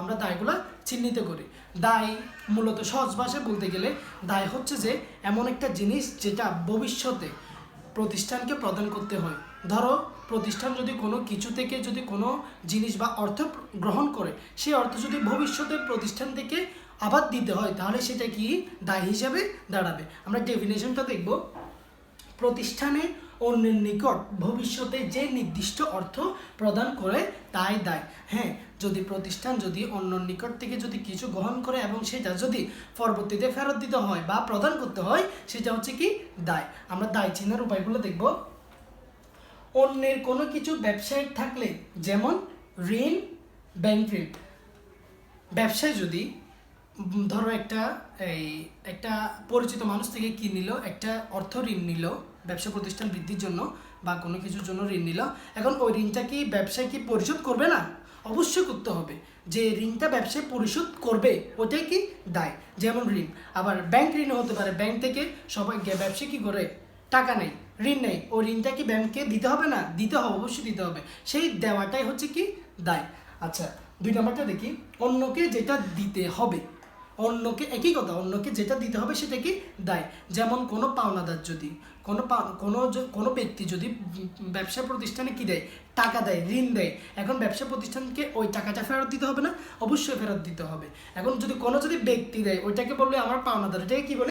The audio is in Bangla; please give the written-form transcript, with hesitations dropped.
আমরা দায়গুলো চিহ্নিত করি। দায় মূলত সহজ ভাষায় বলতে গেলে দায় হচ্ছে যে এমন একটা জিনিস যেটা ভবিষ্যতে প্রতিষ্ঠানকে প্রদান করতে হয়। ধরো প্রতিষ্ঠান যদি কোনো কিছু থেকে যদি কোনো জিনিস বা অর্থ গ্রহণ করে, সেই অর্থ যদি ভবিষ্যতে প্রতিষ্ঠান থেকে আবার দিতে হয়, তাহলে সেটা কি দায় হিসাবে দাঁড়াবে। আমরা ডেফিনেশনটা দেখব। প্রতিষ্ঠানে অন্যের নিকট ভবিষ্যতে যে নির্দিষ্ট অর্থ প্রদান করে তাই দায়। হ্যাঁ, যদি প্রতিষ্ঠান যদি অন্যর নিকট থেকে যদি কিছু গ্রহণ করে এবং সেটা যদি পরবর্তীতে ফেরত দিতে হয় বা প্রদান করতে হয়, সেটা হচ্ছে কি দায়। আমরা দায় চিহ্নের উপায়গুলো দেখব। অন্যের কোনো কিছু ব্যবসায় থাকলে, যেমন ঋণ, ব্যাংক ঋণ। ব্যবসায় যদি ধরো একটা পরিচিত মানুষ থেকে কি নিল, একটা অর্থ ঋণ নিল ব্যবসা প্রতিষ্ঠান বৃদ্ধির জন্য বা কোনো কিছুর জন্য ঋণ নিল। এখন ওই ঋণটা কি ব্যবসায় কি পরিশোধ করবে না? অবশ্যই করতে হবে। যে ঋণটা ব্যবসায় পরিশোধ করবে ওটাই কি দায়, যেমন ঋণ। আবার ব্যাংক ঋণও হতে পারে, ব্যাংক থেকে সবাই ব্যবসায় কি করে টাকা নেই, ঋণ নেই, ওই ঋণটা কি ব্যাংককে দিতে হবে না? দিতে হবে, অবশ্যই দিতে হবে। সেই দেওয়াটাই হচ্ছে কি দায়। আচ্ছা, 2 নম্বরটা দেখি। অন্যকে যেটা দিতে হবে, অন্যকে একই কথা, অন্যকে যেটা দিতে হবে সেটা কি দায়। যেমন কোনো পাওনাদার যদি কোনো ব্যক্তি যদি ব্যবসা প্রতিষ্ঠানে কি দেয়, টাকা দেয়, ঋণ দেয়, এখন ব্যবসা প্রতিষ্ঠানকে ওই টাকাটা ফেরত দিতে হবে না? অবশ্যই ফেরত দিতে হবে। এখন যদি কোনো ব্যক্তি দেয়, ওইটাকে বললে আমার পাওনাদার, এটাকে কি বলে?